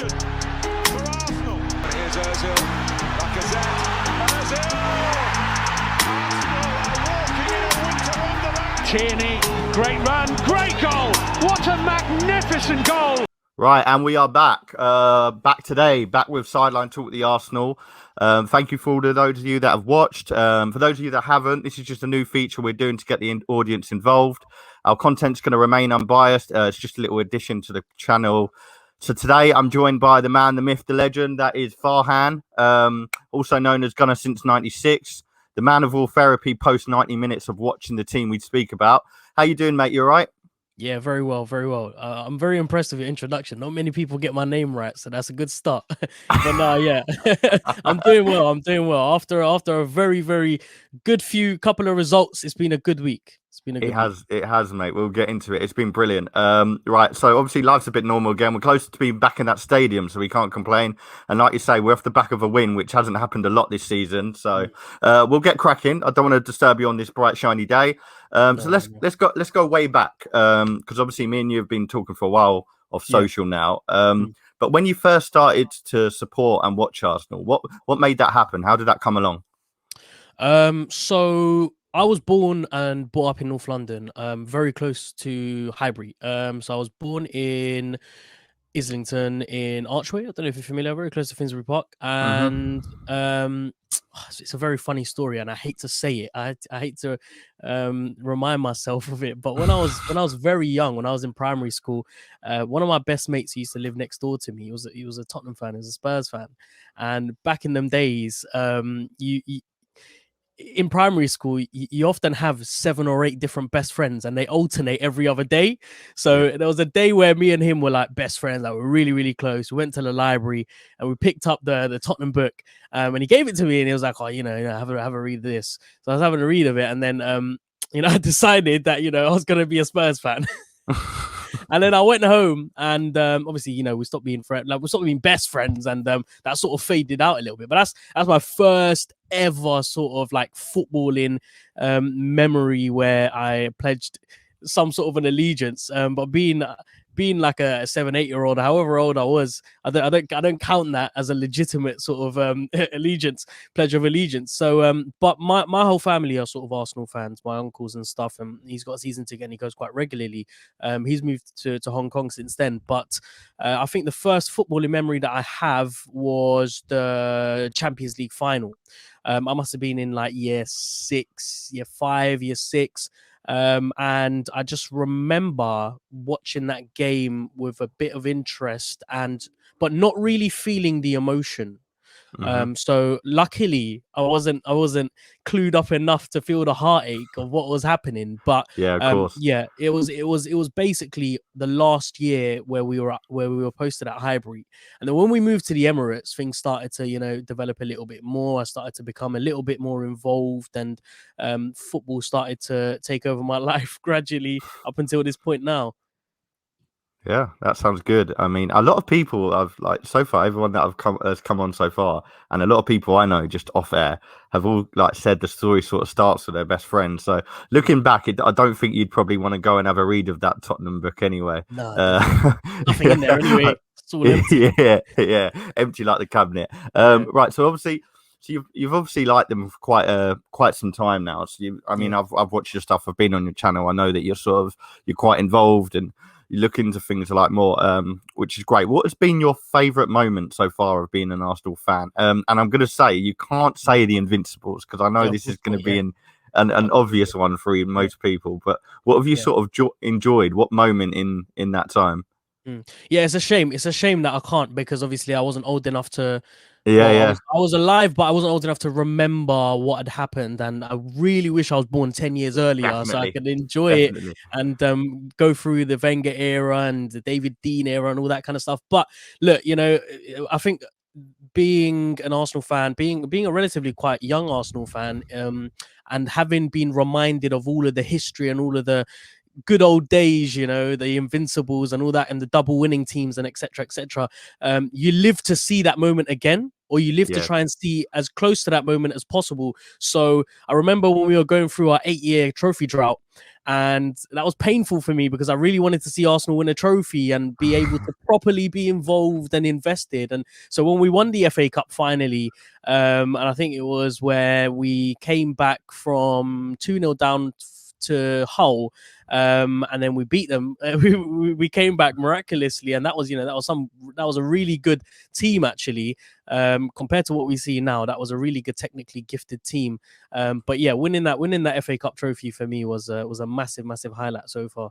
promotion for Arsenal. Here's Ozil, Lacazette, Ozil! Arsenal are walking in a winter wonderland. Tierney, great run, great goal! What a magnificent goal! Right, and we are back. Back today, back with Sideline Talk with the Arsenal. Thank you for all of those of you that have watched. For those of you that haven't, this is just a new feature we're doing to get the audience involved. Our content's going to remain unbiased. It's just a little addition to the channel. So today I'm joined by the man, the myth, the legend. That is Farhan, also known as Gunner since '96. The man of all therapy post 90 minutes of watching the team we speak about. How you doing, mate? You all right? Yeah, very well, very well. I'm very impressed with your introduction. Not many people get my name right, so that's a good start. But no, yeah, I'm doing well. I'm doing well. After a very, very good couple of results, it's been a good week. It has, mate. We'll get into it. It's been brilliant. Right, so obviously life's a bit normal again. We're close to being back in that stadium, so we can't complain. And like you say, we're off the back of a win, which hasn't happened a lot this season. So we'll get cracking. I don't want to disturb you on this bright, shiny day. So let's go way back, because obviously me and you have been talking for a while off social now. But when you first started to support and watch Arsenal, what made that happen? How did that come along? So I was born and brought up in North London, very close to Highbury. So I was born in Islington in Archway. I don't know if you're familiar, very close to Finsbury Park. And it's a very funny story, and I hate to say it. I hate to remind myself of it. But when I was very young, when I was in primary school, one of my best mates who used to live next door to me, he was a Tottenham fan, he was a Spurs fan. And back in them days, in primary school, you often have 7 or 8 different best friends, and they alternate every other day. So there was a day where me and him were like best friends, like we're really, really close. We went to the library and we picked up the Tottenham book, and he gave it to me, and he was like, "Oh, have a read of this." So I was having a read of it, and then I decided that I was going to be a Spurs fan. And then I went home, and obviously, we stopped being we stopped being best friends, and that sort of faded out a little bit. But that's my first ever sort of like footballing memory where I pledged some sort of an allegiance. But being like a 7, 8-year-old, however old I was, I don't count that as a legitimate sort of pledge of allegiance. So, but my whole family are sort of Arsenal fans, my uncles and stuff, and he's got a season ticket and he goes quite regularly. He's moved to Hong Kong since then, but I think the first footballing memory that I have was the Champions League final. I must have been in like year 6, year 5, year 6. And I just remember watching that game with a bit of interest but not really feeling the emotion. So luckily I wasn't clued up enough to feel the heartache of what was happening. But yeah, of course. Yeah, it was basically the last year where we were posted at Highbury, and then when we moved to the Emirates, things started to develop a little bit more. I started to become a little bit more involved, and football started to take over my life gradually up until this point now. Yeah, that sounds good. I mean, a lot of people so far, everyone that has come on so far, and a lot of people I know just off air have all said the story sort of starts with their best friend. So looking back, I don't think you'd probably want to go and have a read of that Tottenham book anyway. No, nothing in there anyway. It's all empty. Yeah, empty like the cabinet. Right, so obviously. So you've obviously liked them for quite some time now. So I've watched your stuff. I've been on your channel. I know that you're quite involved and you look into things like more, which is great. What has been your favourite moment so far of being an Arsenal fan? And I'm going to say you can't say the Invincibles because I know this is going to be an obvious one for most people. But what have you sort of enjoyed? What moment in that time? Yeah, it's a shame. It's a shame that I can't, because obviously I wasn't old enough to. I was alive, but I wasn't old enough to remember what had happened, and I really wish I was born 10 years earlier so I could enjoy it and go through the Wenger era and the David Dean era and all that kind of stuff. But look, I think being an Arsenal fan, being a relatively quite young Arsenal fan, and having been reminded of all of the history and all of the good old days, the Invincibles and all that, and the double winning teams and etc. You live to see that moment again, or you live to try and see as close to that moment as possible. So I remember when we were going through our 8-year trophy drought, and that was painful for me because I really wanted to see Arsenal win a trophy and be able to properly be involved and invested. And so when we won the FA Cup finally, and I think it was where we came back from 2-0 down to Hull, and then we beat them. We came back miraculously, and that was a really good team actually. Compared to what we see now, that was a really good, technically gifted team. But yeah, winning that FA Cup trophy for me was a massive highlight so far.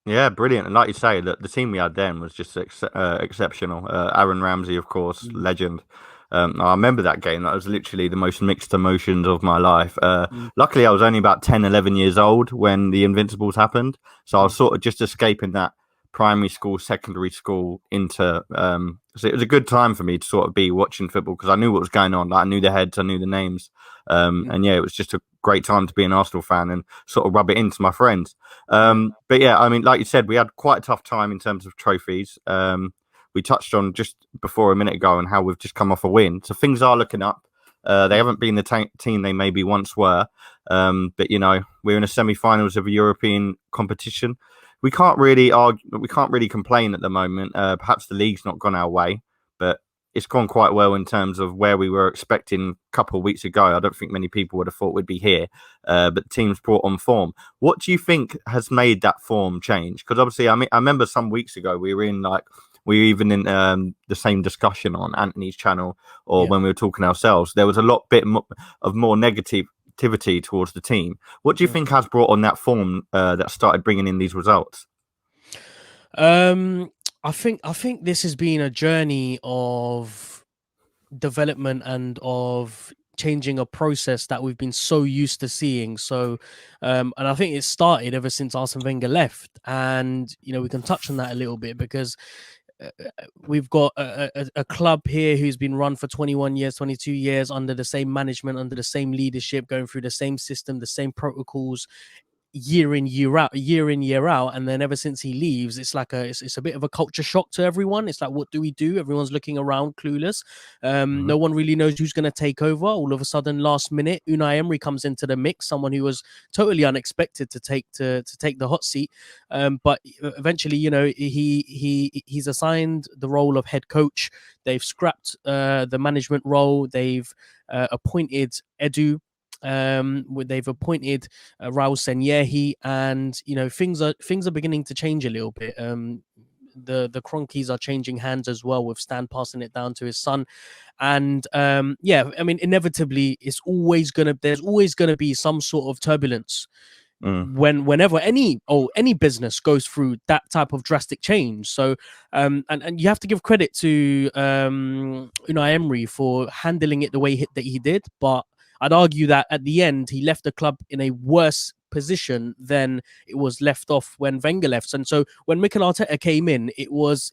Yeah, brilliant. And like you say, the team we had then was just exceptional. Aaron Ramsey, of course, legend. I remember that game. That was literally the most mixed emotions of my life. Luckily, I was only about 10, 11 years old when the Invincibles happened. So I was sort of just escaping that primary school, secondary school into... so it was a good time for me to sort of be watching football because I knew what was going on. Like, I knew the heads, I knew the names. And yeah, it was just a great time to be an Arsenal fan and sort of rub it into my friends. But yeah, I mean, like you said, we had quite a tough time in terms of trophies. We touched on just before a minute ago and how we've just come off a win. So things are looking up. They haven't been the team they maybe once were. But, you know, we're in the semi-finals of a European competition. We can't really complain at the moment. Perhaps the league's not gone our way, but it's gone quite well in terms of where we were expecting a couple of weeks ago. I don't think many people would have thought we'd be here, but the team's brought on form. What do you think has made that form change? Because obviously, I remember some weeks ago we were in the same discussion on Anthony's channel or when we were talking ourselves. There was a lot of more negativity towards the team. What do you think has brought on that form that started bringing in these results? I think this has been a journey of development and of changing a process that we've been so used to seeing. So, and I think it started ever since Arsene Wenger left. And, you know, we can touch on that a little bit because we've got a club here who's been run for 21 years, 22 years under the same management, under the same leadership, going through the same system, the same protocols, year in year out, and then ever since he leaves, it's like it's a bit of a culture shock to everyone. It's like, what do we do? Everyone's looking around clueless. No one really knows who's going to take over. All of a sudden, last minute, Unai Emery comes into the mix, someone who was totally unexpected to take the hot seat, but eventually, you know, he's assigned the role of head coach. They've scrapped the management role. They've appointed Edu. They've appointed Raul Senyehi, and you know, things are beginning to change a little bit. The Cronkies are changing hands as well, with Stan passing it down to his son, and yeah, I mean, inevitably, there's always gonna be some sort of turbulence whenever any business goes through that type of drastic change. So and you have to give credit to Unai Emery for handling it the way that he did, but I'd argue that at the end, he left the club in a worse position than it was left off when Wenger left. And so when Mikel Arteta came in, it was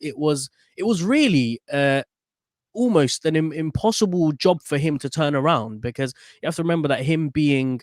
really almost an impossible job for him to turn around, because you have to remember that him being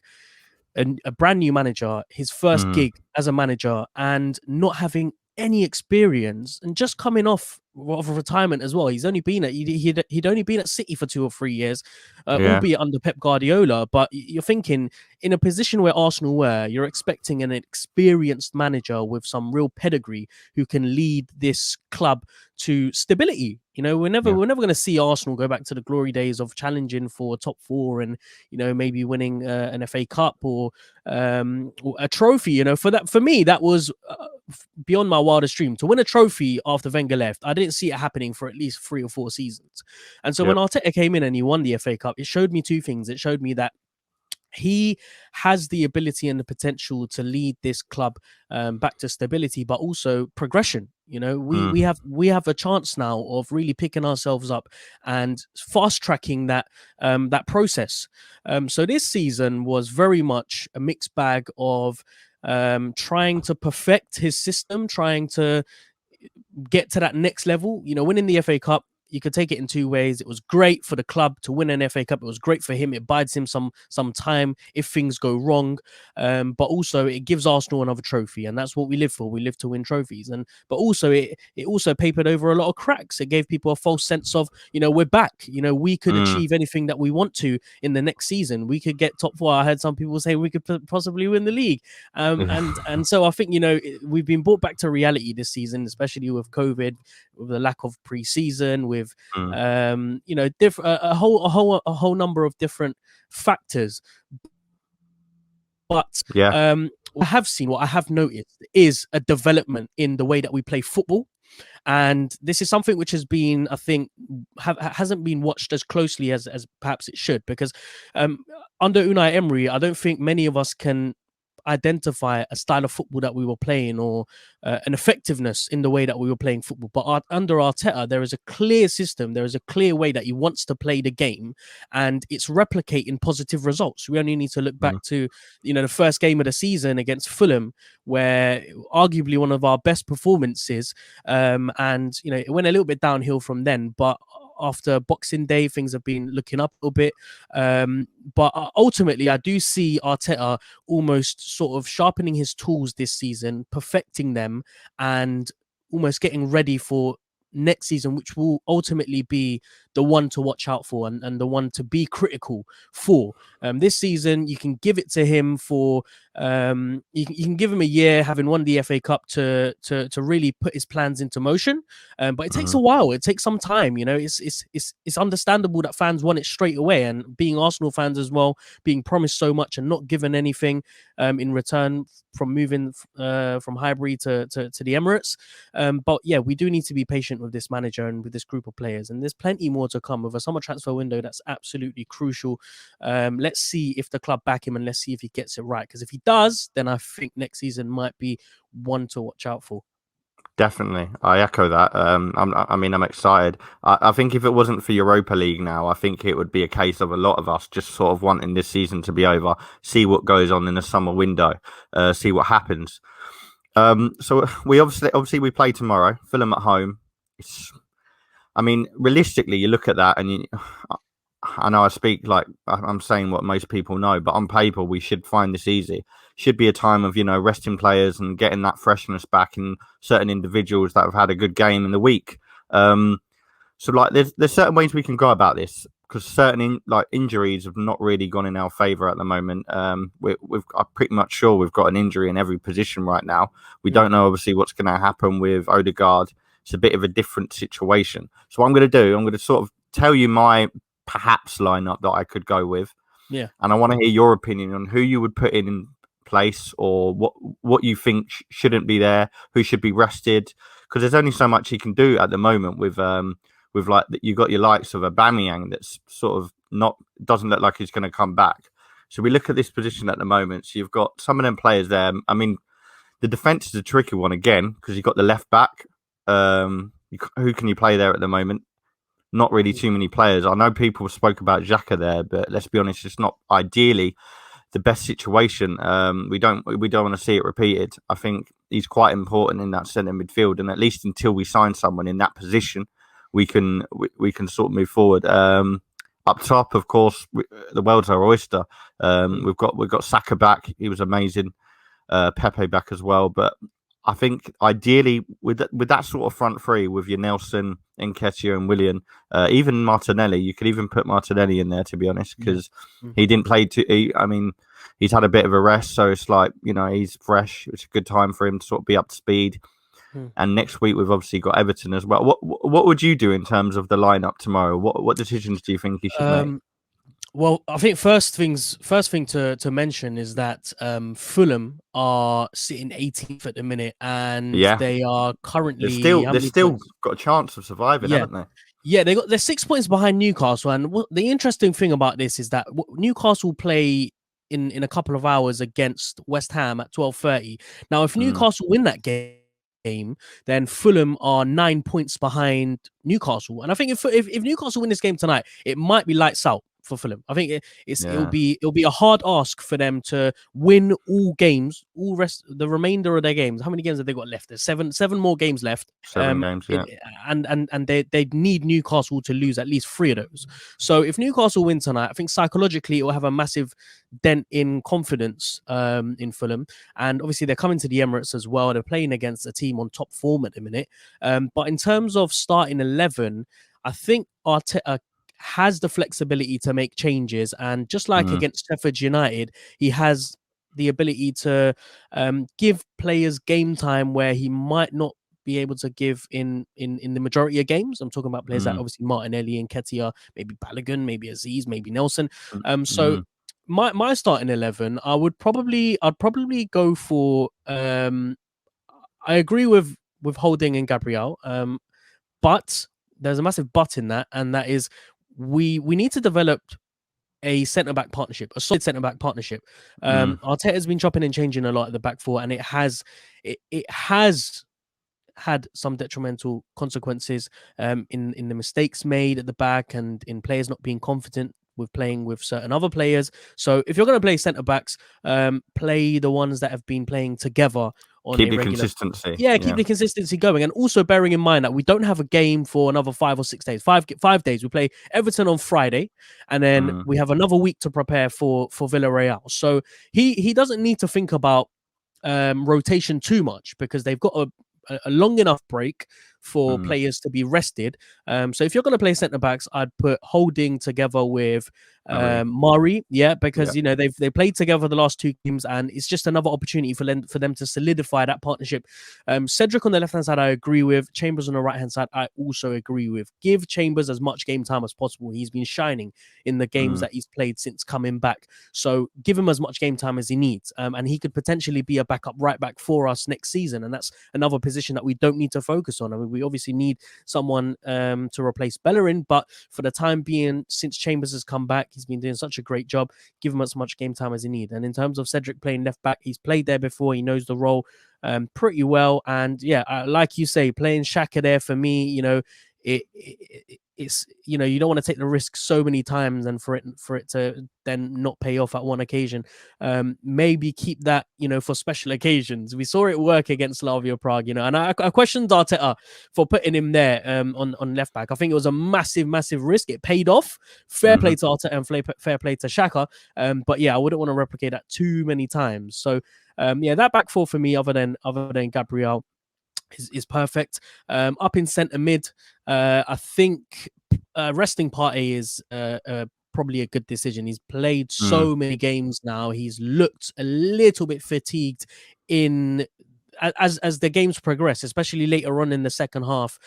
a brand new manager, his first gig as a manager, and not having any experience and just coming off of retirement as well. He'd only been at City for 2 or 3 years, albeit under Pep Guardiola. But you're thinking, in a position where Arsenal were, you're expecting an experienced manager with some real pedigree who can lead this club to stability. You know, we're never going to see Arsenal go back to the glory days of challenging for top 4 and, you know, maybe winning an FA Cup or a trophy. You know, for me, that was beyond my wildest dream. To win a trophy after Wenger left, I didn't see it happening for at least 3 or 4 seasons. And so when Arteta came in and he won the FA Cup, it showed me 2 things. It showed me that he has the ability and the potential to lead this club back to stability, but also progression. You know, we have a chance now of really picking ourselves up and fast tracking that process. So this season was very much a mixed bag of trying to perfect his system, trying to get to that next level. You know, winning the FA Cup, you could take it in two ways. It was great for the club to win an FA Cup. It was great for him. It buys him some time if things go wrong. But also it gives Arsenal another trophy, and that's what we live for. We live to win trophies. But also it also papered over a lot of cracks. It gave people a false sense of, we're back. We could achieve anything that we want to in the next season. We could get top four. I heard some people say we could possibly win the league. And so I think, we've been brought back to reality this season, especially with COVID, with the lack of pre-season, with a whole number of different factors. But what I have noticed is a development in the way that we play football. And this is something which has been, I think, hasn't been watched as closely as perhaps it should, because under Unai Emery, I don't think many of us can identify a style of football that we were playing, or an effectiveness in the way that we were playing football. But under Arteta, there is a clear system. There is a clear way that he wants to play the game, and it's replicating positive results. We only need to look back to, the first game of the season against Fulham, where arguably one of our best performances, and it went a little bit downhill from then. But after Boxing Day, things have been looking up a little bit. But ultimately, I do see Arteta almost sort of sharpening his tools this season, perfecting them, and almost getting ready for next season, which will ultimately be the one to watch out for, and the one to be critical for. This season, you can give it to him for you can give him a year, having won the FA Cup, to really put his plans into motion. But it takes a while. It takes some time. It's understandable that fans want it straight away, and being Arsenal fans as well, being promised so much and not given anything in return from moving from Highbury to the Emirates. But yeah, we do need to be patient with this manager and with this group of players, and there's plenty more to come with a summer transfer window that's absolutely crucial. Let's see if the club back him, and let's see if he gets it right, because if he does, then I think next season might be one to watch out for. Definitely, I echo that. I'm excited. I think if it wasn't for Europa League now, I think it would be a case of a lot of us just sort of wanting this season to be over, see what goes on in the summer window, see what happens. So we obviously we play tomorrow, Fulham at home. Realistically, you look at that, and I know I speak like I'm saying what most people know, but on paper, we should find this easy. Should be a time of, resting players and getting that freshness back in certain individuals that have had a good game in the week. So there's certain ways we can go about this, because certain injuries have not really gone in our favour at the moment. I'm pretty much sure we've got an injury in every position right now. We don't know obviously what's going to happen with Odegaard. It's a bit of a different situation. So what I'm going to sort of tell you my perhaps lineup that I could go with. Yeah. And I want to hear your opinion on who you would put in place, or what you think shouldn't be there, who should be rested, because there's only so much he can do at the moment with you got your likes of Aubameyang that's sort of doesn't look like he's going to come back. So we look at this position at the moment. So you've got some of them players there. I mean, the defense is a tricky one again, because you've got the left back. Who can you play there at the moment? Not really too many players. I know people spoke about Xhaka there, but let's be honest, it's not ideally the best situation. We don't want to see it repeated. I think he's quite important in that centre midfield, and at least until we sign someone in that position, we can sort of move forward. Up top, of course, the world's our oyster. We've got Saka back. He was amazing. Pepe back as well, but I think ideally with that sort of front three, with your Nelson, Nketiah and Willian, even Martinelli, you could even put Martinelli in there, to be honest, because he didn't play he's had a bit of a rest, so it's like, he's fresh. It's a good time for him to sort of be up to speed. And next week we've obviously got Everton as well. What would you do in terms of the lineup tomorrow? What decisions do you think he should make? Well, I think first thing to mention is that Fulham are sitting 18th at the minute, and they are currently they've still got a chance of surviving, haven't they? Yeah, they're 6 points behind Newcastle, and the interesting thing about this is that Newcastle play in a couple of hours against West Ham at 12:30. Now, if Newcastle win that game, then Fulham are 9 points behind Newcastle, and I think if Newcastle win this game tonight, it might be lights out for Fulham. I think it'll Yeah. be a hard ask for them to win all games, the remainder of their games. How many games have they got left? There's seven more games left. 7 games, yeah. And they need Newcastle to lose at least 3 of those. So if Newcastle win tonight, I think psychologically it will have a massive dent in confidence in Fulham. And obviously they're coming to the Emirates as well. They're playing against a team on top form at the minute. But in terms of starting 11, I think Arteta has the flexibility to make changes, and just like against Sheffield United, he has the ability to give players game time where he might not be able to give in the majority of games. I'm talking about players like obviously Martinelli and Ketia, maybe Balogun, maybe Aziz, maybe Nelson. So my starting 11, I'd probably go for I agree with Holding and Gabriel, but there's a massive but in that, and that is we need to develop a centre-back partnership, a solid centre-back partnership. Arteta's been chopping and changing a lot at the back four, and it has had some detrimental consequences in the mistakes made at the back and in players not being confident with playing with certain other players. So if you're going to play centre-backs, play the ones that have been playing together on keep a the regular consistency. keep the consistency going, and also bearing in mind that we don't have a game for another 5 or 6 days. 5 days. We play Everton on Friday, and then we have another week to prepare for Villarreal. So he doesn't need to think about rotation too much, because they've got a long enough break for players to be rested. So if you're going to play centre backs, I'd put Holding together with Murray, because you know they played together the last 2 games, and it's just another opportunity for them to solidify that partnership. Cedric on the left hand side, I agree with. Chambers on the right hand side, I also agree with. Give Chambers as much game time as possible. He's been shining in the games that he's played since coming back, so give him as much game time as he needs, and he could potentially be a backup right back for us next season, and that's another position that we don't need to focus on. I mean, we obviously need someone to replace Bellerin, but for the time being, since Chambers has come back, he's been doing such a great job. Give him as much game time as he needs. And in terms of Cedric playing left back, he's played there before. He knows the role pretty well. And like you say, playing Xhaka there, for me, you know, it's, you know, you don't want to take the risk so many times and for it to then not pay off at one occasion. Maybe keep that, you know, for special occasions. We saw it work against Slavia Prague, you know, and I questioned Arteta for putting him there on left back. I think it was a massive risk. It paid off. Fair play to Arteta and fair play to Xhaka. But yeah, I wouldn't want to replicate that too many times. So that back four for me, other than Gabriel, is perfect. Up in centre mid, I think resting Partey is probably a good decision. He's played so many games now. He's looked a little bit fatigued as the games progress, especially later on in the second half.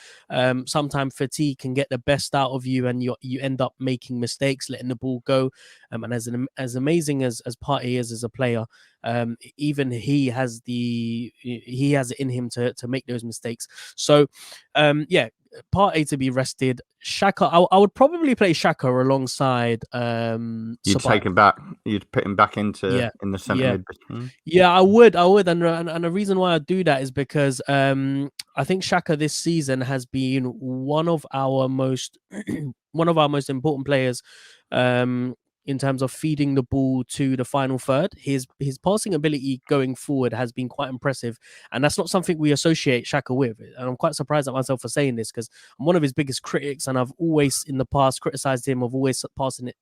Sometimes fatigue can get the best out of you, and you end up making mistakes, letting the ball go. And as amazing as Partey is as a player, even he has it in him to make those mistakes. So Partey to be rested. Xhaka, I would probably play Xhaka alongside you'd take him back, you'd put him back into in the centre mid. Yeah, I would, and the reason why I do that is because I think Xhaka this season has been one of our most important players in terms of feeding the ball to the final third. His passing ability going forward has been quite impressive, and that's not something we associate Xhaka with. And I'm quite surprised at myself for saying this, because I'm one of his biggest critics, and I've always in the past criticized him of always passing it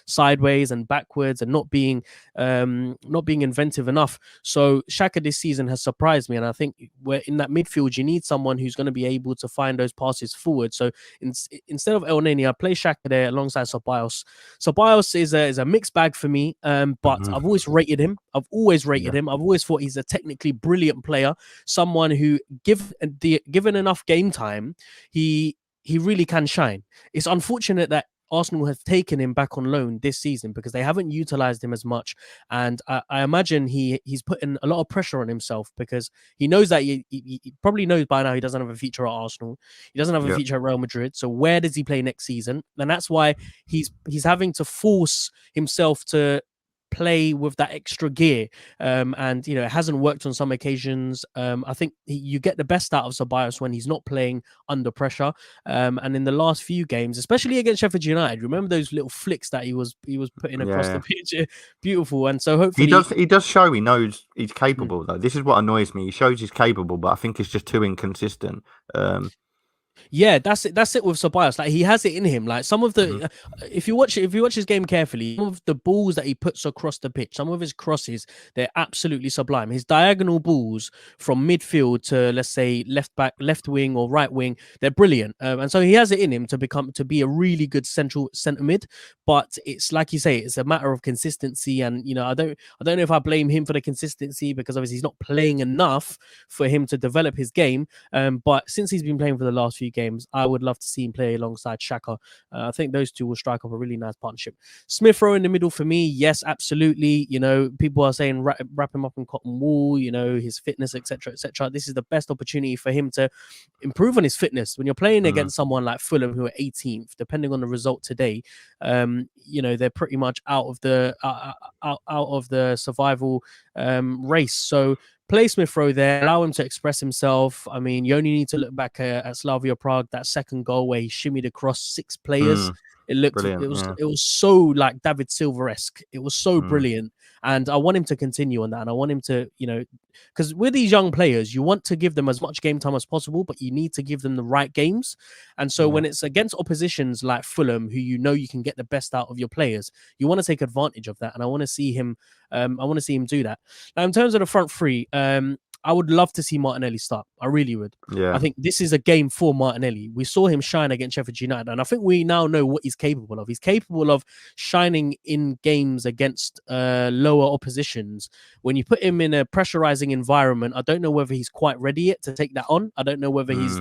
sideways and backwards and not being inventive enough. So Xhaka this season has surprised me, and I think we're in that midfield. You need someone who's going to be able to find those passes forward. So instead of El Neni, I play Xhaka there alongside Ceballos. Ceballos is a mixed bag for me, but I've always rated him. I've always thought he's a technically brilliant player, someone who given enough game time, he really can shine. It's unfortunate that Arsenal have taken him back on loan this season because they haven't utilized him as much, and I imagine he's putting a lot of pressure on himself, because he knows that he probably knows by now he doesn't have a future at Arsenal, he doesn't have a future at Real Madrid. So where does he play next season? And that's why he's having to force himself to play with that extra gear. And it hasn't worked on some occasions. I think you get the best out of Ceballos when he's not playing under pressure. And in the last few games, especially against Sheffield United, remember those little flicks that he was putting across the pitch? Beautiful. And so hopefully he does show he knows he's capable though. This is what annoys me. He shows he's capable, but I think it's just too inconsistent. Yeah, that's it with Ceballos. Like, he has it in him. Like, some of the if you watch his game carefully, some of the balls that he puts across the pitch, some of his crosses, they're absolutely sublime. His diagonal balls from midfield to, let's say, left back, left wing or right wing, they're brilliant. And so he has it in him to be a really good central centre mid. But it's like you say, it's a matter of consistency. And I don't know if I blame him for the consistency, because obviously he's not playing enough for him to develop his game. But since he's been playing for the last few games, I would love to see him play alongside Xhaka. I think those two will strike up a really nice partnership. Smith Rowe in the middle for me, yes, absolutely. People are saying wrap him up in cotton wool, his fitness, etc., etc. This is the best opportunity for him to improve on his fitness. When you're playing against someone like Fulham, who are 18th, depending on the result today, they're pretty much out of the survival race. So play Smith Rowe there, allow him to express himself. I mean, you only need to look back at Slavia Prague, that second goal where he shimmied across 6 players. It looked brilliant, it was so like David Silva-esque. It was so brilliant. And I want him to continue on that. And I want him to, because with these young players, you want to give them as much game time as possible, but you need to give them the right games. And so when it's against oppositions like Fulham, who you can get the best out of your players, you want to take advantage of that. And I want to see him do that. Now, in terms of the front three, I would love to see Martinelli start. I really would. Yeah. I think this is a game for Martinelli. We saw him shine against Sheffield United, and I think we now know what he's capable of. He's capable of shining in games against lower oppositions. When you put him in a pressurizing environment, I don't know whether he's quite ready yet to take that on. I don't know whether he's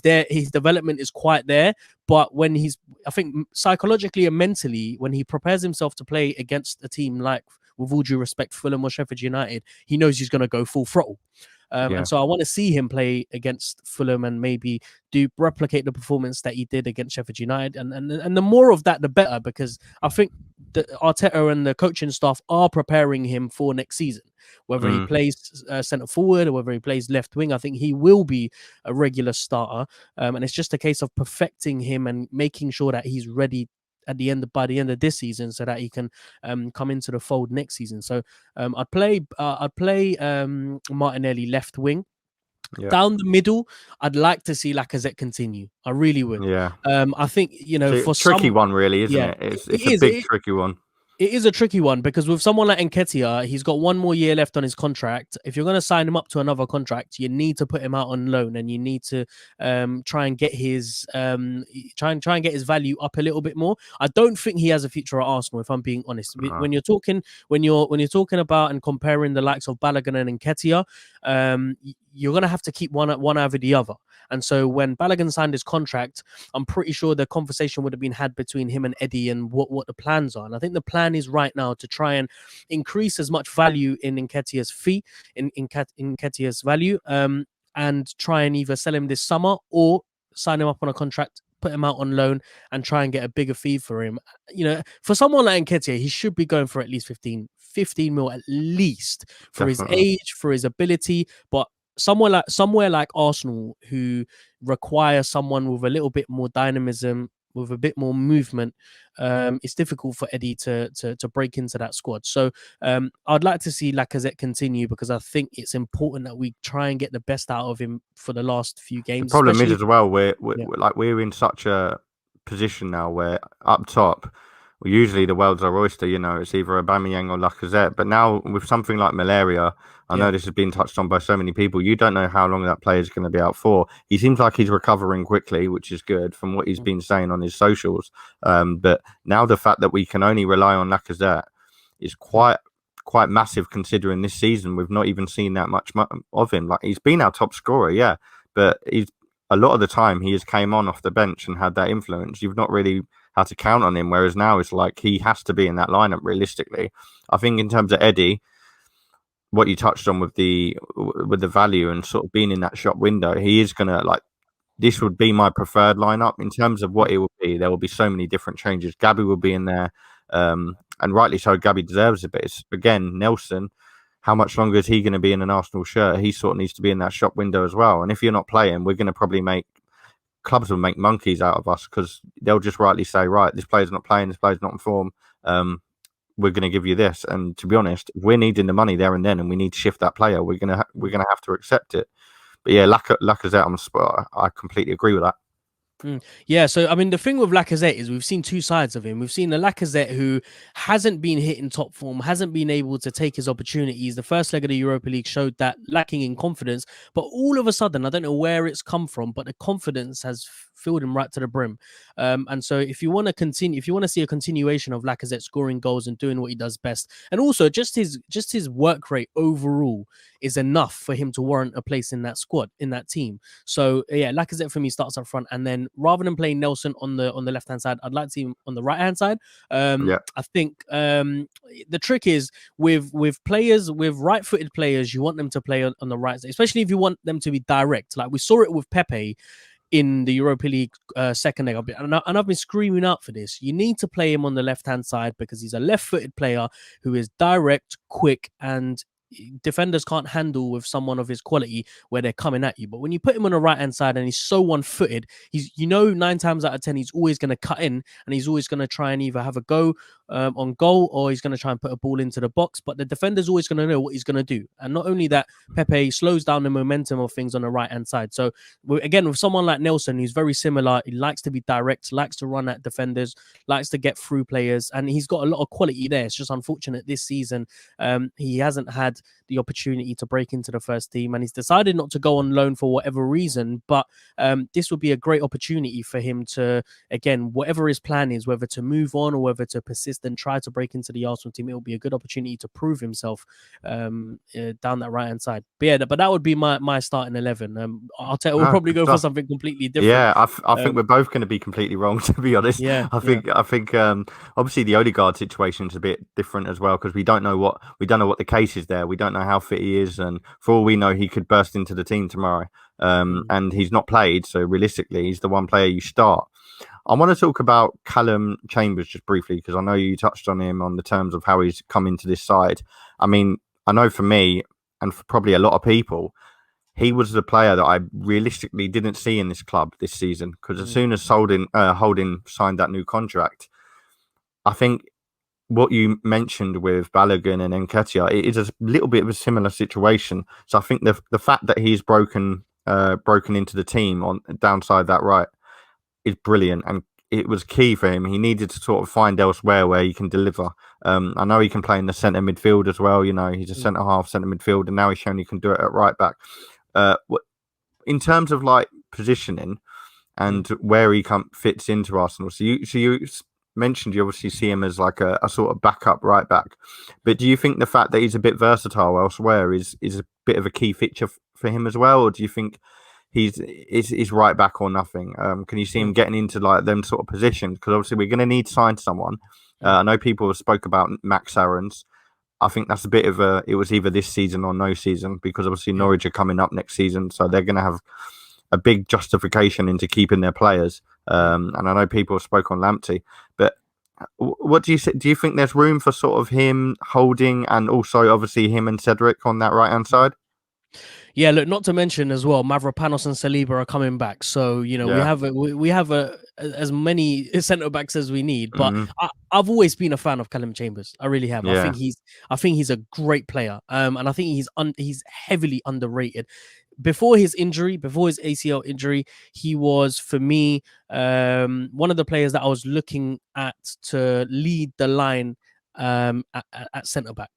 there. His development is quite there. But I think psychologically and mentally, when he prepares himself to play against a team like, with all due respect, Fulham or Sheffield United, he knows he's going to go full throttle. And so I want to see him play against Fulham and maybe replicate the performance that he did against Sheffield United. And the more of that, the better, because I think that Arteta and the coaching staff are preparing him for next season. Whether he plays centre forward or whether he plays left wing, I think he will be a regular starter. And it's just a case of perfecting him and making sure that he's ready by the end of this season, so that he can come into the fold next season. So I'd play Martinelli left wing. Down the middle, I'd like to see Lacazette continue. I really would. I think for tricky one, really, isn't it? It's a big tricky one. It is a tricky one, because with someone like Nketiah, he's got 1 more year left on his contract. If you're going to sign him up to another contract, you need to put him out on loan, and you need to try and get his value up a little bit more. I don't think he has a future at Arsenal, if I'm being honest. When you're talking about and comparing the likes of Balogun and Nketiah, you're going to have to keep one over the other. And so when Balogun signed his contract, I'm pretty sure the conversation would have been had between him and Eddie and what the plans are. And I think the plan is right now to try and increase as much value in Nketiah's fee, in Nketiah's value, and try and either sell him this summer or sign him up on a contract, put him out on loan, and try and get a bigger fee for him. For someone like Nketiah, he should be going for at least 15 mil at least, for Definitely. his age, for his ability. But somewhere like Arsenal, who require someone with a little bit more dynamism, with a bit more movement, it's difficult for Eddie to break into that squad. So I'd like to see Lacazette continue, because I think it's important that we try and get the best out of him for the last few games. The problem is as well, we're in such a position now where up top, usually the world's our oyster. It's either Aubameyang or Lacazette. But now with something like malaria, I know this has been touched on by so many people. You don't know how long that player is going to be out for. He seems like he's recovering quickly, which is good from what he's been saying on his socials. But now the fact that we can only rely on Lacazette is quite massive, considering this season we've not even seen that much of him. Like, he's been our top scorer, but a lot of the time he has came on off the bench and had that influence. You've not really had to count on him, whereas now it's like he has to be in that lineup realistically. I think in terms of Eddie, what you touched on with the value and sort of being in that shop window, he is gonna, like, this would be my preferred lineup in terms of what it will be. There will be so many different changes. Gabby will be in there. And rightly so, Gabby deserves it. But it's, again, Nelson, how much longer is he going to be in an Arsenal shirt? He sort of needs to be in that shop window as well. And if you're not playing, we're going to probably clubs will make monkeys out of us, because they'll just rightly say, right, this player's not playing, this player's not in form. We're going to give you this. And to be honest, if we're needing the money there and then, and we need to shift that player, we're going to have to accept it. But yeah, Lacazette on the spot, I completely agree with that. Yeah, so I mean, the thing with Lacazette is we've seen two sides of him. We've seen a Lacazette who hasn't been hitting top form, hasn't been able to take his opportunities. The first leg of the Europa League showed that, lacking in confidence. But all of a sudden, I don't know where it's come from, but the confidence has filled him right to the brim. And so if you want to continue, if you want to see a continuation of Lacazette scoring goals and doing what he does best, and also just his work rate overall is enough for him to warrant a place in that squad, in that team. So yeah, Lacazette for me starts up front, and then rather than playing Nelson on the left hand side, I'd like to see him on the right hand side. I think the trick is with players, with right footed players, you want them to play on the right side, especially if you want them to be direct. Like we saw it with Pepe in the Europa League second leg. And I've been screaming out for this. You need to play him on the left hand side because he's a left footed player who is direct, quick, and defenders can't handle with someone of his quality where they're coming at you. But when you put him on the right hand side and he's so one-footed, he's 9 times out of 10 he's always going to cut in, and he's always going to try and either have a go on goal, or he's going to try and put a ball into the box. But the defender's always going to know what he's going to do. And not only that, Pepe slows down the momentum of things on the right hand side. So again, with someone like Nelson, who's very similar, he likes to be direct, likes to run at defenders, likes to get through players, and he's got a lot of quality there. It's just unfortunate this season he hasn't had the opportunity to break into the first team, and he's decided not to go on loan for whatever reason. But this would be a great opportunity for him to, again, whatever his plan is, whether to move on or whether to persist and try to break into the Arsenal team, it will be a good opportunity to prove himself down that right hand side. But yeah, but that would be my starting 11. Arteta will probably go for something completely different. Yeah, I think we're both going to be completely wrong, to be honest. I think obviously the Odegaard situation is a bit different as well, because we don't know what the case is there. We don't know how fit he is, and for all we know, he could burst into the team tomorrow. And he's not played, so realistically, he's the one player you start. I want to talk about Callum Chambers just briefly, because I know you touched on him on the terms of how he's come into this side. I mean, I know for me, and for probably a lot of people, he was the player that I realistically didn't see in this club this season, because as soon as Holding signed that new contract, I think what you mentioned with Balogun and Nketiah, it is a little bit of a similar situation. So I think the fact that he's broken into the team on downside that right is brilliant, and it was key for him. He needed to sort of find elsewhere where he can deliver. I know he can play in the centre midfield as well. You know, he's a centre half, centre midfield, and now he's shown he can do it at right back. In terms of like positioning and where he fits into Arsenal, so you mentioned you obviously see him as like a sort of backup right back, but do you think the fact that he's a bit versatile elsewhere is a bit of a key feature for him as well, or do you think he's right back or nothing? Can you see him getting into like them sort of positions? Because obviously we're going to need to sign someone. I know people have spoke about Max Aarons. I think that's a bit of it was either this season or no season, because obviously Norwich are coming up next season, so they're going to have a big justification into keeping their players. And I know people have spoke on Lamptey, but what do you say? Do you think there's room for sort of him Holding, and also obviously him and Cedric on that right hand side? Yeah, look, not to mention as well, Mavropanos and Saliba are coming back. So, you know, we have as many centre backs as we need. But I've always been a fan of Callum Chambers. I really have. Yeah. I think he's a great player. And I think he's heavily underrated. Before his ACL injury, he was, for me, one of the players that I was looking at to lead the line at centre back.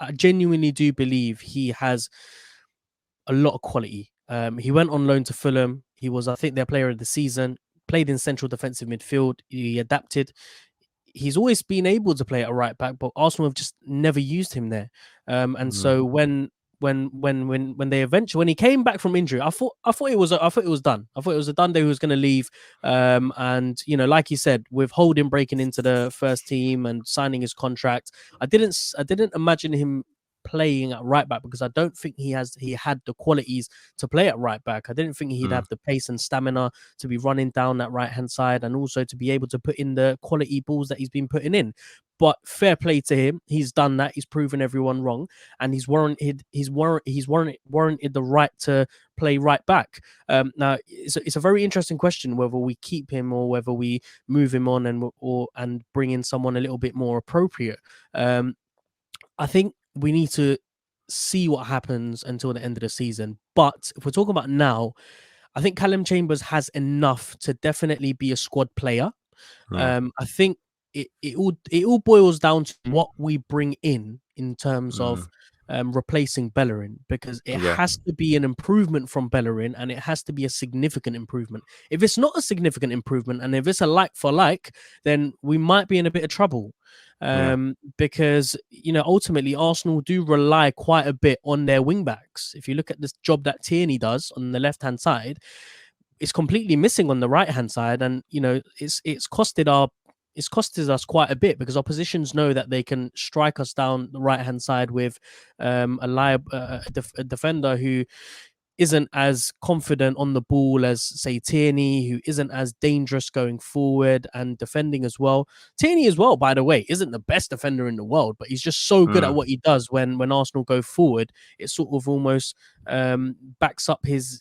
I genuinely do believe he has a lot of quality. He went on loan to Fulham. He was, I think, their player of the season, played in central defensive midfield. He adapted. He's always been able to play at right back, but Arsenal have just never used him there. So when he came back from injury, I thought it was done. I thought it was a done day. He was going to leave. And you know, like you said, with Holding breaking into the first team and signing his contract, I didn't imagine him playing at right back, because I don't think he had the qualities to play at right back. I didn't think he'd have the pace and stamina to be running down that right hand side, and also to be able to put in the quality balls that he's been putting in. But fair play to him, he's done that. He's proven everyone wrong, and he's warranted the right to play right back. Now it's a very interesting question whether we keep him or whether we move him on and bring in someone a little bit more appropriate. I think we need to see what happens until the end of the season. But if we're talking about now, I think Callum Chambers has enough to definitely be a squad player. I think it all boils down to what we bring in terms of replacing Bellerin, because it has to be an improvement from Bellerin, and it has to be a significant improvement. If it's not a significant improvement, and if it's a like for like, then we might be in a bit of trouble. Because ultimately Arsenal do rely quite a bit on their wing backs. If you look at this job that Tierney does on the left hand side, it's completely missing on the right hand side, and it's costed us quite a bit, because oppositions know that they can strike us down the right hand side with a defender who isn't as confident on the ball as, say, Tierney, who isn't as dangerous going forward and defending as well. Tierney as well, by the way, isn't the best defender in the world, but he's just so good at what he does when Arsenal go forward. It sort of almost backs up his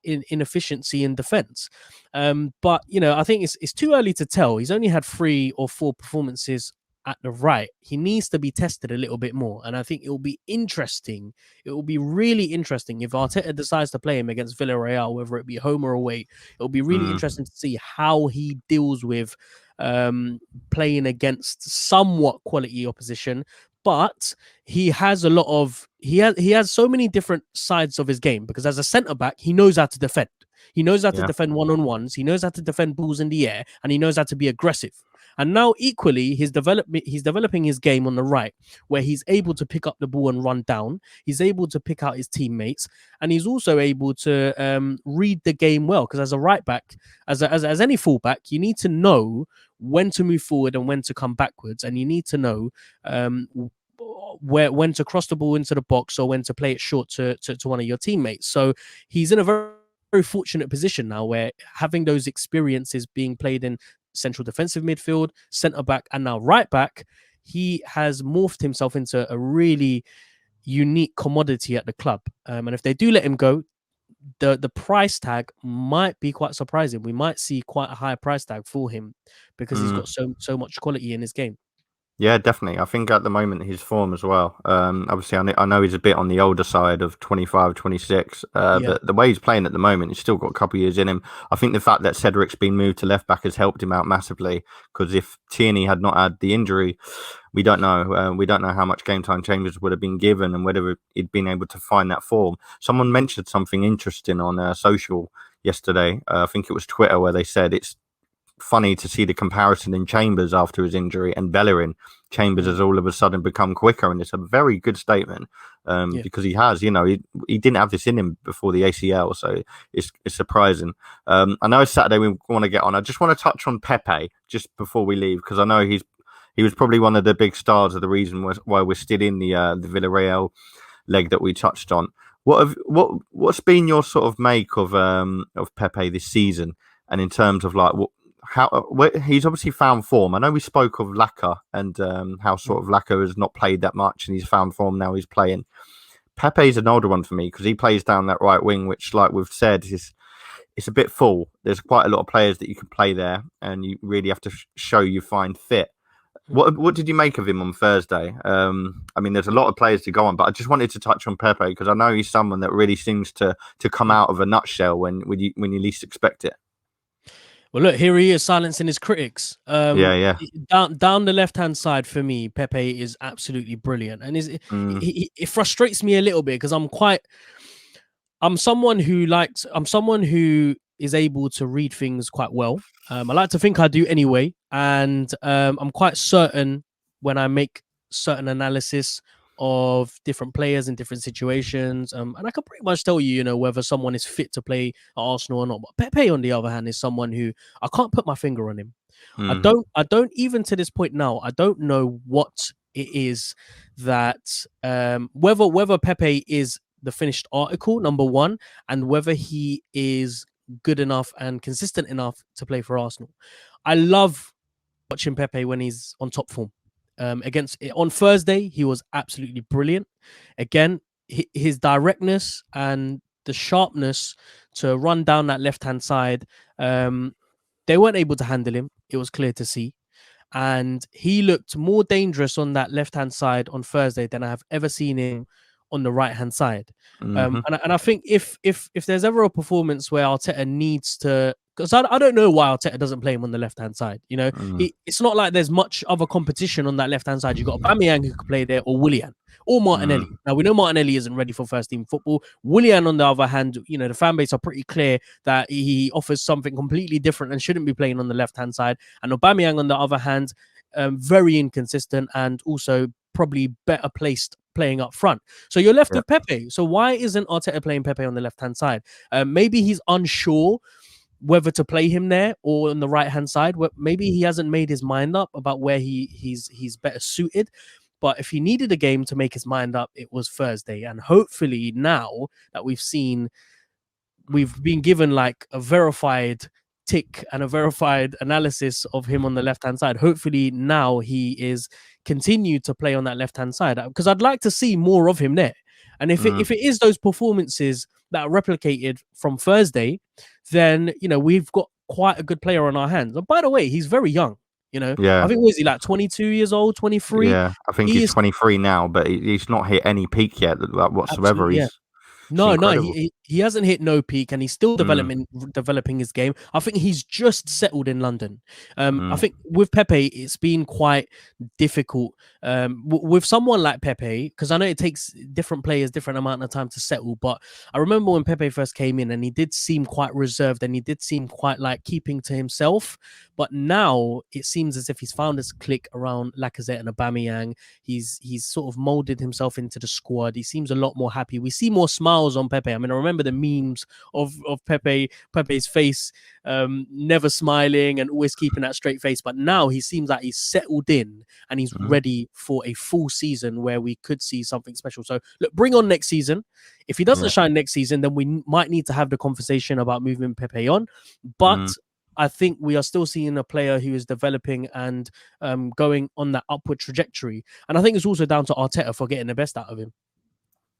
inefficiency in defense. But I think it's too early to tell. He's only had 3 or 4 performances at the right. He needs to be tested a little bit more, and I think it will be interesting. It will be really interesting if Arteta decides to play him against Villarreal, whether it be home or away. It will be really interesting to see how he deals with playing against somewhat quality opposition. But he has so many different sides of his game, because as a centre back, he knows how to defend. He knows how to defend one-on-ones. He knows how to defend balls in the air, and he knows how to be aggressive. And now, equally, he's developing his game on the right, where he's able to pick up the ball and run down. He's able to pick out his teammates, and he's also able to read the game well. Because as a right back, as any fullback, you need to know when to move forward and when to come backwards, and you need to know when to cross the ball into the box or when to play it short to one of your teammates. So he's in a very, very fortunate position now, where having those experiences being played in central defensive midfield, centre back, and now right back, he has morphed himself into a really unique commodity at the club. And if they do let him go, the price tag might be quite surprising. We might see quite a high price tag for him, because he's got so much quality in his game. Yeah, definitely. I think at the moment his form as well. Obviously, I know he's a bit on the older side of 25, 26. But the way he's playing at the moment, he's still got a couple of years in him. I think the fact that Cedric's been moved to left back has helped him out massively. Because if Tierney had not had the injury, we don't know. We don't know how much game time Chambers would have been given and whether he'd been able to find that form. Someone mentioned something interesting on social yesterday. I think it was Twitter, where they said it's funny to see the comparison in Chambers after his injury and Bellerin. Chambers has all of a sudden become quicker, and it's a very good statement because he has, he didn't have this in him before the ACL, so it's surprising. I know it's Saturday, we want to get on. I just want to touch on Pepe just before we leave, because I know he was probably one of the big stars of the reason why we're still in the Villarreal leg that we touched on. What's been your sort of make of Pepe this season, and in terms of like he's obviously found form. I know we spoke of Laka and how sort of Laka has not played that much, and he's found form now. He's playing. Pepe's an older one for me, because he plays down that right wing, which, like we've said, it's a bit full. There's quite a lot of players that you can play there, and you really have to show you find fit. What did you make of him on Thursday? I mean, there's a lot of players to go on, but I just wanted to touch on Pepe, because I know he's someone that really seems to come out of a nutshell when you least expect it. Well, look, here he is silencing his critics. Yeah. Down the left-hand side for me, Pepe is absolutely brilliant. And it frustrates me a little bit, because I'm someone who is able to read things quite well. I like to think I do anyway. And I'm quite certain when I make certain analysis of different players in different situations. And I can pretty much tell you, whether someone is fit to play at Arsenal or not. But Pepe, on the other hand, is someone who I can't put my finger on him. I don't even to this point now, I don't know what it is that whether Pepe is the finished article, number one, and whether he is good enough and consistent enough to play for Arsenal. I love watching Pepe when he's on top form. On Thursday, he was absolutely brilliant. Again, his directness and the sharpness to run down that left-hand side, they weren't able to handle him. It was clear to see. And he looked more dangerous on that left-hand side on Thursday than I have ever seen him on the right-hand side. And I think if there's ever a performance where Arteta needs to, because I don't know why Arteta doesn't play him on the left-hand side. It's not like there's much other competition on that left-hand side. You've got Aubameyang who could play there, or Willian, or Martinelli. Now, we know Martinelli isn't ready for first-team football. Willian, on the other hand, the fan base are pretty clear that he offers something completely different and shouldn't be playing on the left-hand side. And Aubameyang, on the other hand, very inconsistent and also probably better placed playing up front. So you're left with Pepe. So why isn't Arteta playing Pepe on the left-hand side? Maybe he's unsure whether to play him there or on the right-hand side. Maybe he hasn't made his mind up about where he's better suited. But if he needed a game to make his mind up, it was Thursday. And hopefully now that we've been given like a verified tick and a verified analysis of him on the left-hand side, hopefully now he is continued to play on that left-hand side, because I'd like to see more of him there. And if it is those performances that are replicated from Thursday, then we've got quite a good player on our hands. And by the way, he's very young. I think, was he like 22 years old, 23? Yeah, I think he's 23 now, but he's not hit any peak yet whatsoever. No, he hasn't hit no peak, and he's still developing his game. I think he's just settled in London. I think with Pepe, it's been quite difficult with someone like Pepe, because I know it takes different players different amount of time to settle. But I remember when Pepe first came in, and he did seem quite reserved, and he did seem quite like keeping to himself. But now it seems as if he's found his click around Lacazette and Aubameyang. He's sort of molded himself into the squad. He seems a lot more happy. We see more smiles on Pepe. I mean, I remember the memes of Pepe's face, never smiling and always keeping that straight face. But now he seems like he's settled in and he's ready for a full season where we could see something special. So look, bring on next season. If he doesn't shine next season, then we might need to have the conversation about moving Pepe on. But I think we are still seeing a player who is developing and going on that upward trajectory. And I think it's also down to Arteta for getting the best out of him.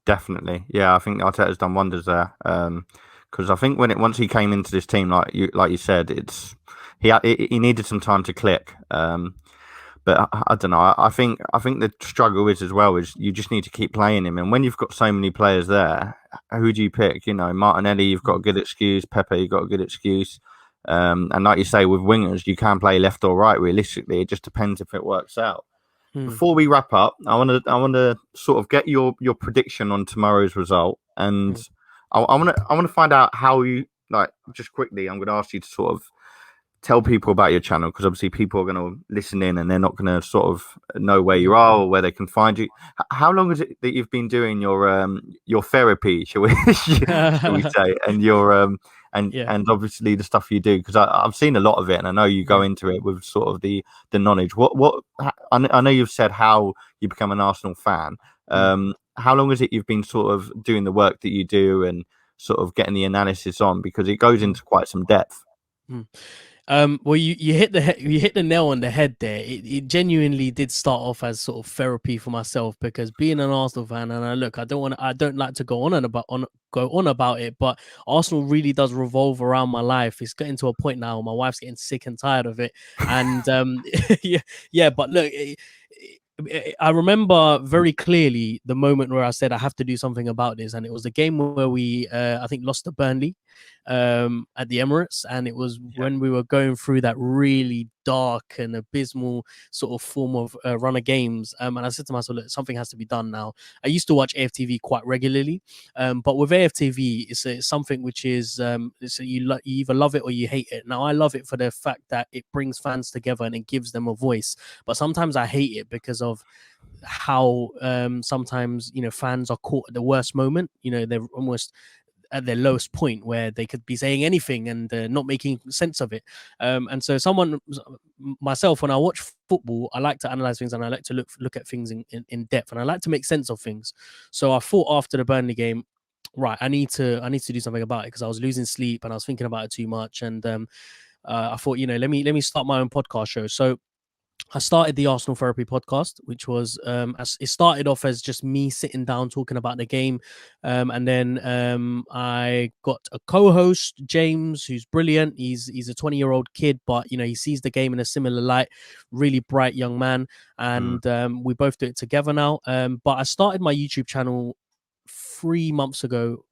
Definitely. Yeah, I think Arteta's done wonders there. Because I think once he came into this team, like you said, he needed some time to click. But I don't know. I think the struggle is you just need to keep playing him. And when you've got so many players there, who do you pick? Martinelli, you've got a good excuse. Pepe, you've got a good excuse. And like you say, with wingers, you can play left or right. Realistically, it just depends if it works out. Before we wrap up, I want to sort of get your prediction on tomorrow's result, and I want to find out how you just quickly. I'm going to ask you to sort of tell people about your channel, because obviously people are going to listen in and they're not going to sort of know where you are or where they can find you. How long is it that you've been doing your therapy, shall we say, and your and obviously the stuff you do, because I've seen a lot of it and I know you go into it with sort of the knowledge. I know you've said how you become an Arsenal fan. How long is it you've been sort of doing the work that you do and sort of getting the analysis on, because it goes into quite some depth. Well, you hit the nail on the head there. It genuinely did start off as sort of therapy for myself, because being an Arsenal fan, and I don't like to go on about it, but Arsenal really does revolve around my life. It's getting to a point now where my wife's getting sick and tired of it, and yeah. But look, I remember very clearly the moment where I said I have to do something about this, and it was the game where we I think lost to Burnley at the Emirates, and it was when we were going through that really dark and abysmal sort of form of run of games, and I said to myself, look, something has to be done now. I used to watch AFTV quite regularly, but with AFTV it's something which is you either love it or you hate it. Now I love it for the fact that it brings fans together and it gives them a voice, but sometimes I hate it because of how sometimes fans are caught at the worst moment. They're almost at their lowest point where they could be saying anything and not making sense of it. And so myself, when I watch football, I like to analyze things and I like to look at things in depth, and I like to make sense of things. So I thought after the Burnley game, right, I need to do something about it, because I was losing sleep and I was thinking about it too much. And I thought, let me start my own podcast show. So I started the Arsenal Therapy podcast, which was it started off as just me sitting down talking about the game, and then I got a co-host, James, who's brilliant. He's a 20-year-old kid, but he sees the game in a similar light. Really bright young man, and we both do it together now. But I started my YouTube channel 4 months ago,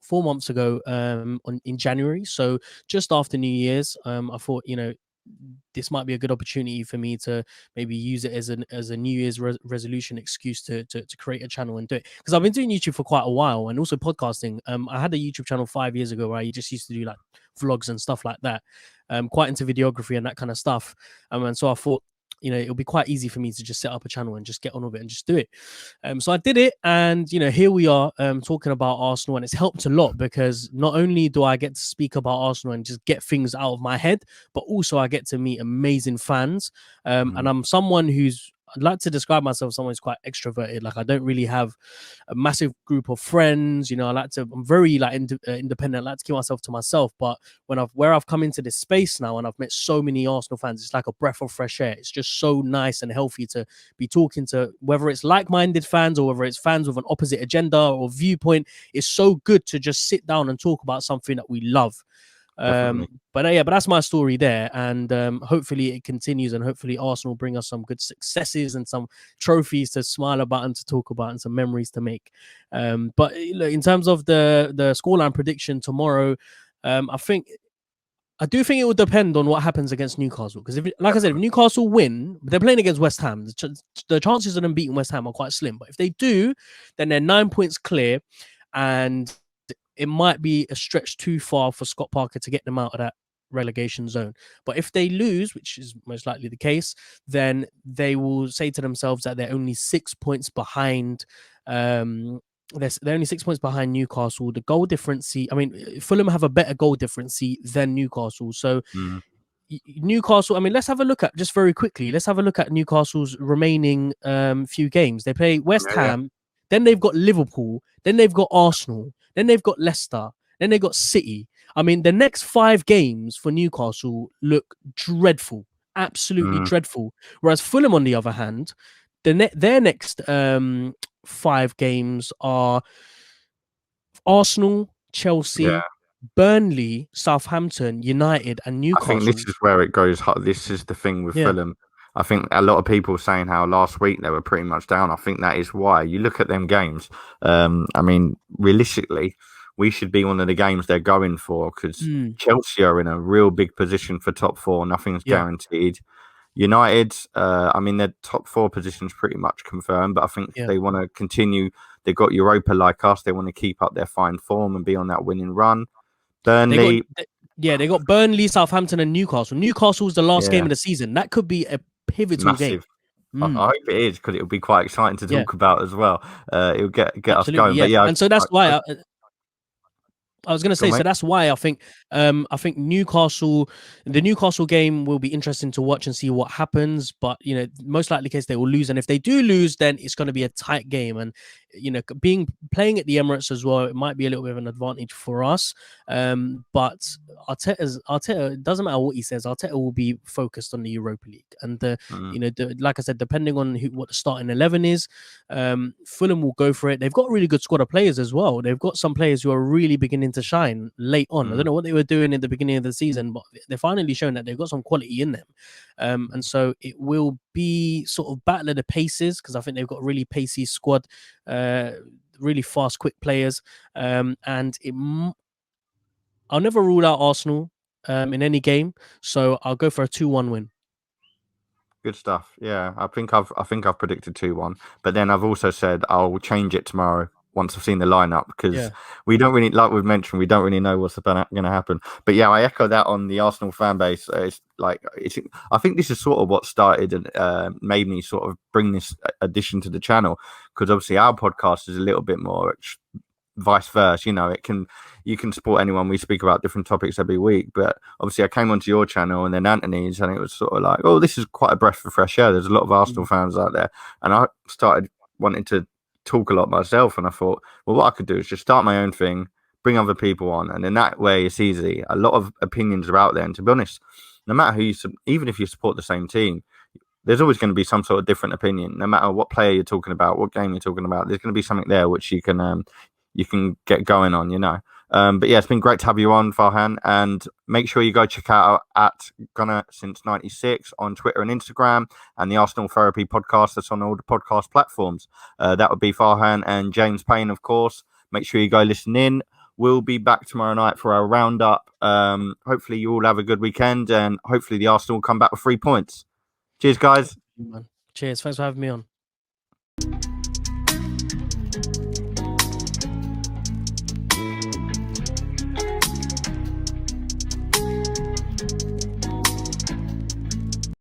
in January. So just after New Year's, I thought, this might be a good opportunity for me to maybe use it as a New Year's resolution excuse to create a channel and do it, because I've been doing YouTube for quite a while, and also podcasting. I had a YouTube channel 5 years ago where I just used to do like vlogs and stuff like that, quite into videography and that kind of stuff. And so I thought, it'll be quite easy for me to just set up a channel and just get on with it and just do it. So I did it, and here we are talking about Arsenal, and it's helped a lot, because not only do I get to speak about Arsenal and just get things out of my head, but also I get to meet amazing fans. And I'm someone I'd like to describe myself as someone who's quite extroverted. Like, I don't really have a massive group of friends. I'm very independent. I like to keep myself to myself. But where I've come into this space now, and I've met so many Arsenal fans, it's like a breath of fresh air. It's just so nice and healthy to be talking to, whether it's like-minded fans or whether it's fans with an opposite agenda or viewpoint. It's so good to just sit down and talk about something that we love. But that's my story there, and hopefully it continues, and hopefully Arsenal bring us some good successes and some trophies to smile about and to talk about, and some memories to make. But in terms of the scoreline prediction tomorrow, I do think it will depend on what happens against Newcastle, because like I said, if Newcastle win, they're playing against West Ham. The chances of them beating West Ham are quite slim, but if they do, then they're 9 points clear, and it might be a stretch too far for Scott Parker to get them out of that relegation zone. But if they lose, which is most likely the case, then they will say to themselves that they're only 6 points behind. They're only 6 points behind Newcastle. The goal difference, Fulham have a better goal difference than Newcastle. So Newcastle, let's have a look at, just very quickly, Newcastle's remaining few games. They play West Ham, then they've got Liverpool, then they've got Arsenal, then they've got Leicester, then they've got City. The next 5 games for Newcastle look dreadful, absolutely dreadful. Whereas Fulham, on the other hand, their next 5 games are Arsenal, Chelsea, Burnley, Southampton, United, and Newcastle. I think this is where it goes. This is the thing with Fulham. I think a lot of people saying how last week they were pretty much down. I think that is why. You look at them games. Realistically, we should be one of the games they're going for, because Chelsea are in a real big position for top 4. Nothing's guaranteed. United, their top 4 positions pretty much confirmed. But I think if they want to continue, they've got Europa like us. They want to keep up their fine form and be on that winning run. Burnley. They got Burnley, Southampton, and Newcastle. Newcastle's the last game of the season. That could be a pivotal game. I hope it is, because it'll be quite exciting to talk about as well. It'll get us going. Yeah. But and so that's why I was going to say, so that's why I think Newcastle, the Newcastle game will be interesting to watch and see what happens. But, most likely case they will lose. And if they do lose, then it's going to be a tight game. And, playing at the Emirates as well, it might be a little bit of an advantage for us. But Arteta, it doesn't matter what he says, Arteta will be focused on the Europa League. And, like I said, depending on what the starting 11 is, Fulham will go for it. They've got a really good squad of players as well. They've got some players who are really beginning to shine late on. I don't know what they were doing in the beginning of the season, but they're finally shown that they've got some quality in them. And so it will be sort of battle of the paces, because I think they've got a really pacey squad, really fast, quick players. And I'll never rule out Arsenal in any game, so I'll go for a 2-1 win. Good stuff. Yeah, I think I've predicted 2-1, but then I've also said I'll change it tomorrow once I've seen the lineup, because we don't really, like we've mentioned, we don't really know what's going to happen. But yeah, I echo that on the Arsenal fan base. I think this is sort of what started and made me sort of bring this addition to the channel, because obviously our podcast is a little bit more vice versa. You know, you can support anyone. We speak about different topics every week, but obviously I came onto your channel and then Anthony's, and it was sort of like, oh, this is quite a breath of fresh air. There's a lot of Arsenal fans out there, and I started wanting to talk a lot myself, and I thought, well, what I could do is just start my own thing, bring other people on, and in that way it's easy. A lot of opinions are out there, and to be honest, no matter who even if you support the same team, there's always going to be some sort of different opinion. No matter what player you're talking about, what game you're talking about, there's going to be something there which you can get going on, you know. But yeah, it's been great to have you on, Farhan, and make sure you go check out at Gunner Since 96 on Twitter and Instagram, and the Arsenal Therapy podcast that's on all the podcast platforms. That would be Farhan and James Payne, of course. Make sure you go listen in. We'll be back tomorrow night for our roundup. Hopefully you all have a good weekend, and hopefully the Arsenal will come back with 3 points. Cheers, guys. Cheers. Thanks for having me on.